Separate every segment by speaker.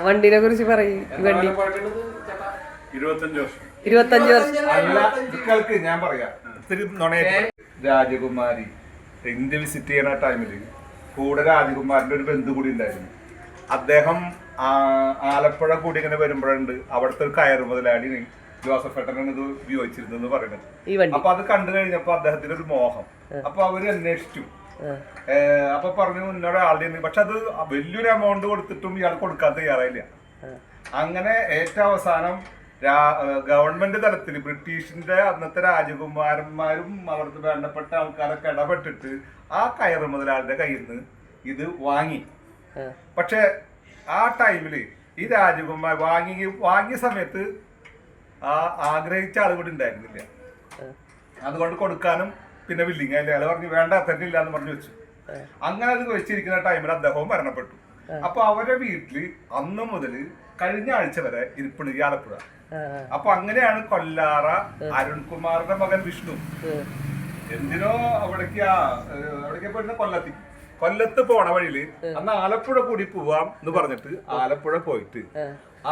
Speaker 1: വണ്ടിനെ കുറിച്ച് പറയും. വണ്ടി 25 വർഷം
Speaker 2: ഞാൻ പറയാം. രാജകുമാരി ഇന്ത്യ വിസിറ്റ് ചെയ്യുന്ന ടൈമില് കൂടെ രാജകുമാരിന്റെ ഒരു ബന്ധു കൂടി ഉണ്ടായിരുന്നു. അദ്ദേഹം ആലപ്പുഴ കൂടി ഇങ്ങനെ വരുമ്പോഴുണ്ട് അവിടുത്തെ ഒരു കയറ് മുതലാളി ജോസഫ് ഏട്ടനാണ് ഇത് ഉപയോഗിച്ചിരുന്നെന്ന് പറയുന്നത്. അപ്പൊ അത് കണ്ടു കഴിഞ്ഞപ്പോ അദ്ദേഹത്തിന് ഒരു മോഹം. അപ്പൊ അവര് അന്വേഷിച്ചു. അപ്പൊ പറഞ്ഞു ഇന്നോട് ആളുടെ, പക്ഷെ അത് വലിയൊരു എമൗണ്ട് കൊടുത്തിട്ടും ഇയാൾ കൊടുക്കാൻ തയ്യാറായില്ല. അങ്ങനെ ഏറ്റവും അവസാനം ഗവൺമെന്റ് തലത്തിൽ ബ്രിട്ടീഷിന്റെ അന്നത്തെ രാജകുമാരന്മാരും അവിടുത്തെ വേണ്ടപ്പെട്ട ആൾക്കാരൊക്കെ ഇടപെട്ടിട്ട് ആ കയറ് മുതലാളിയുടെ കയ്യിൽ നിന്ന് ഇത് വാങ്ങി. പക്ഷെ ആ ടൈമില് ഈ രാജകുമാർ വാങ്ങിയ സമയത്ത് ആഗ്രഹിച്ച ആൾ കൂടി ഉണ്ടായിരുന്നില്ല. അതുകൊണ്ട് കൊടുക്കാനും പിന്നെ വില്ലിങ് അയാൾ പറഞ്ഞു വേണ്ട തന്നില്ല എന്ന് പറഞ്ഞു വെച്ചു. അങ്ങനെ അത് വെച്ചിരിക്കുന്ന ടൈമിൽ അദ്ദേഹവും മരണപ്പെട്ടു. അപ്പൊ അവരുടെ വീട്ടില് അന്ന് മുതൽ കഴിഞ്ഞ ആഴ്ച വരെ ഇരിപ്പുണ്ട് ഈ ആലപ്പുഴ. അപ്പൊ അങ്ങനെയാണ് കൊല്ലാറ അരുൺകുമാറിന്റെ മകൻ വിഷ്ണു എന്തിനോ അവിടേക്ക് പോയിരുന്ന കൊല്ലത്ത് പോണ വഴിയില് അന്ന് ആലപ്പുഴ കൂടി പോവാം എന്ന് പറഞ്ഞിട്ട് ആലപ്പുഴ പോയിട്ട്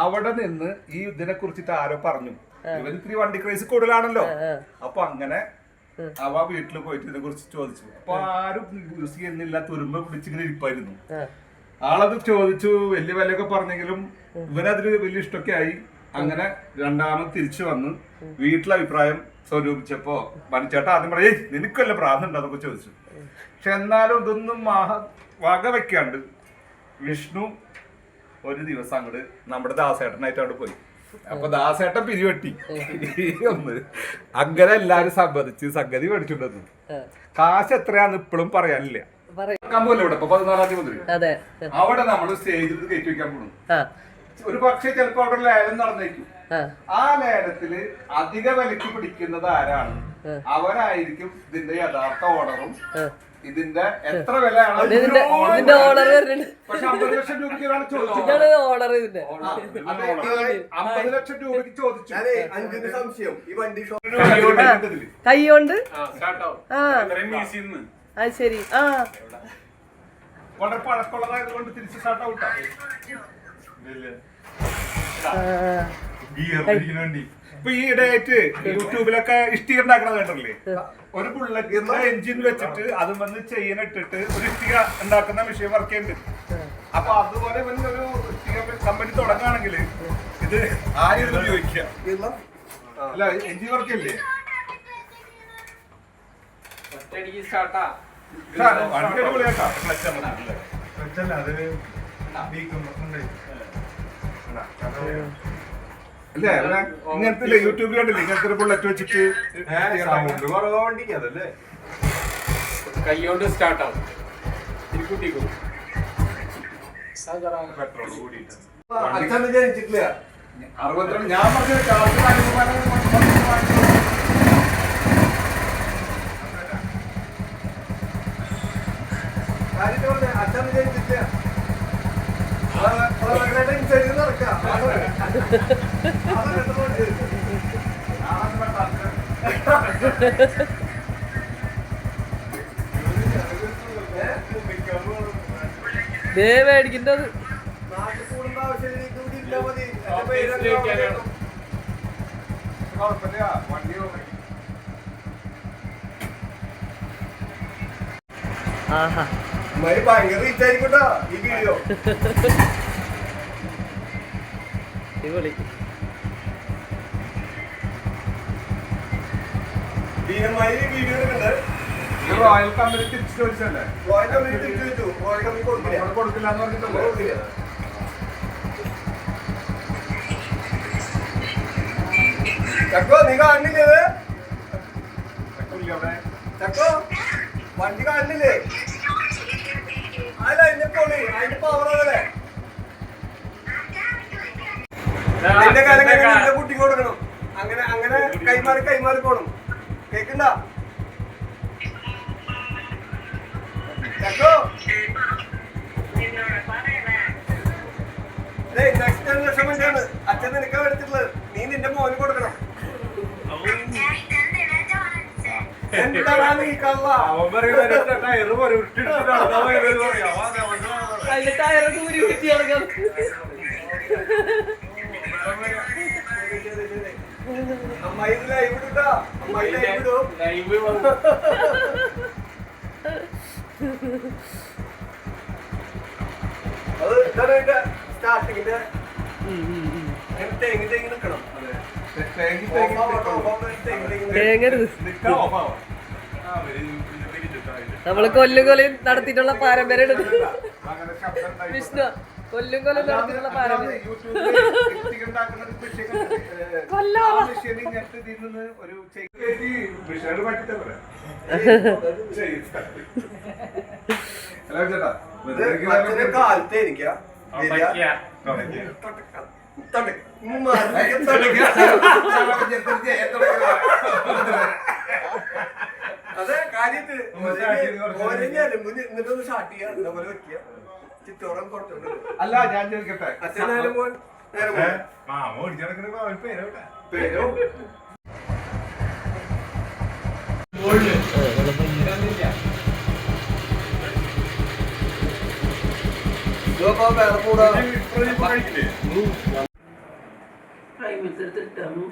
Speaker 2: അവിടെ നിന്ന് ഈ ഇതിനെ കുറിച്ചിട്ട് ആരോ പറഞ്ഞു. ഇവന് ഇത്തിരി വണ്ടി ക്രൈസ് കൂടുതലാണല്ലോ. അപ്പൊ അങ്ങനെ അവ വീട്ടിൽ പോയിട്ട് ഇതിനെ കുറിച്ച് ചോദിച്ചു. അപ്പൊ ആരും യൂസ് ചെയ്യുന്നില്ല, തുരുമ്പ് പിടിച്ചിങ്ങനെ ഇരിപ്പായിരുന്നു. ആളത് ചോദിച്ചു, വലിയ വിലയൊക്കെ പറഞ്ഞെങ്കിലും ഇവനതില് വലിയ ഇഷ്ടമൊക്കെ ആയി. അങ്ങനെ രണ്ടാമത് തിരിച്ചു വന്ന് വീട്ടിലെ അഭിപ്രായം സ്വരൂപിച്ചപ്പോ മണിച്ചേട്ടാ ആദ്യം പറയേ നിനക്കല്ല പ്രാർത്ഥന അതൊക്കെ ചോദിച്ചു. പക്ഷെ എന്നാലും ഇതൊന്നും വക വെക്കാണ്ട് വിഷ്ണു ഒരു ദിവസം അങ്ങോട്ട് നമ്മുടെ ദാസേട്ടനായിട്ട് അവിടെ പോയി. അപ്പൊ ദാസേട്ടൻ പിരിവെട്ടി ഒന്ന്. അങ്ങനെ എല്ലാരും സമ്മതിച്ച് സംഗതി മേടിച്ചിട്ടുണ്ടെന്ന്. കാശ് എത്രയാന്ന് ഇപ്പോഴും പറയാനില്ല. പോലെ ഇവിടെ 14-ാം തീയതി മുതൽ അവിടെ നമ്മള് സ്റ്റേജിൽ കയറ്റി വെക്കാൻ പോകുന്നു. ഒരു പക്ഷേ ചിലപ്പോ അവിടെ ലേലം നടന്നേക്കും. ആ ലേലത്തില് അധിക വിലക്ക് പിടിക്കുന്നത് ആരാണ് അവരായിരിക്കും ഇതിന്റെ യഥാർത്ഥ ഓണറും. ഇതിന്റെ എത്ര വിലയാണ് പക്ഷെ 50 ലക്ഷം രൂപയ്ക്ക് ഒരാൾ ചോദിച്ചു. 50 ലക്ഷം രൂപയ്ക്ക് ചോദിച്ചു. സംശയം ഈ വണ്ടി
Speaker 1: കൈകൊണ്ട് ശരി.
Speaker 2: വളരെ പഴക്കമുള്ളതായത് കൊണ്ട് തിരിച്ച് സ്റ്റാർട്ട് ഔട്ടാ. ഇപ്പൊ ഈ ഇടയായിട്ട് യൂട്യൂബിലൊക്കെ ഇഷ്ടിക ഉണ്ടാക്കണത് കണ്ടല്ലേ? ഒരു ബുള്ളറ്റിന്റെ എഞ്ചിൻ വെച്ചിട്ട് അത് വന്ന് ചെയിൻ ഇട്ടിട്ട് ഒരു ഇഷ്ടിക ഉണ്ടാക്കുന്ന മെഷീൻ വർക്ക് ചെയ്യുന്നുണ്ട്. അപ്പൊ അതുപോലെ ഒരു ഇഷ്ടിക കമ്പനി തുടങ്ങുകയാണെങ്കിൽ ഇത് ആരും ഉപയോഗിക്കാം. അല്ല എഞ്ചിൻ വർക്ക് ഇല്ലേ? വണ്ടി അടിപൊളിയാക്കാം. അല്ലേ ഇങ്ങനത്തെ യൂട്യൂബിൽ കണ്ടില്ലേ ഇങ്ങനത്തെ ഒരു ബുള്ളറ്റ് വെച്ചിട്ട് വണ്ടിക്ക് കൈകൊണ്ട് സ്റ്റാർട്ട് ആവും. പെട്രോൾ കൂടിയിട്ട് 62 ഞാൻ പറഞ്ഞ അച്ഛൻ വിചാരിച്ചിട്ടില്ല.
Speaker 1: മേടിക്കുന്നത്
Speaker 2: നാട്ടിൽ കൂടുന്ന ആവശ്യം മതി. കുഴപ്പമില്ല വണ്ടി ഭയങ്കര റീച്ച് ആയിരിക്കട്ടോ ഈ വീഡിയോ. റോയൽ കമ്പനി തിരിച്ചു ചോദിച്ചല്ലേ? റോയൽ കമ്പനി തിരിച്ചു ചോദിച്ചു. റോയൽ കമ്പനി കൊടുക്കില്ല എന്ന് പറഞ്ഞിട്ടല്ലേ? ചക്കോ നീ കാണുന്നില്ലേ? ചക്കോ വണ്ടി കാണുന്നില്ലേ? അല്ല അതിന്റെ പൊളി അതിന്റെ പവറല്ലേ? നിന്റെ കാലം നിന്റെ കുട്ടിക്ക് കൊടുക്കണം. അങ്ങനെ അങ്ങനെ കൈമാറി പോണം. കേക്കണ്ട ചക്കോ? നെക്സ്റ്റ് ജനറേഷൻ വേണ്ടിയാണ് അച്ഛൻ നിനക്കാ എടുത്തിട്ടുള്ളത്. നീ നിന്റെ മോന് കൊടുക്കണം. എന്താണ് നീ കള്ള?
Speaker 1: ടയർ
Speaker 3: അമ്മായി ഇത് ലൈവ് ഇടുട്ടാ. അമ്മായി ലൈവ് ഇടും. അത് ഇതാണ് അതിന്റെ സ്റ്റാർട്ടിങ്ങിന്റെ അങ്ങനെ തേങ്ങി തേങ്ങി നിക്കണം.
Speaker 1: തേങ്ങരുത്. നമ്മള് കൊല്ലും കൊലയും നടത്തിയിട്ടുള്ള പാരമ്പര്യം വിഷ്ണു കൊല്ലും കൊല്ലും നടത്തിയിട്ടുള്ള പാരമ്പര്യം
Speaker 3: കാലത്ത് എനിക്കാ അതെ കാര്യത്ത് എന്നിട്ടൊന്ന് സ്റ്റാർട്ട് ചെയ്യാ പോലെ വെക്കുക ചിറ്റോറം കുറച്ചുണ്ട്.
Speaker 2: അല്ല ഞാൻ ചോദിക്കട്ടെ,
Speaker 3: അച്ഛനായാലും പോൻ
Speaker 2: മാമ ഓടിച്ചടക്കുന്ന
Speaker 3: പേരോ വേറെ കൂടാ
Speaker 1: ടൈം എടുത്തിട്ടാണ്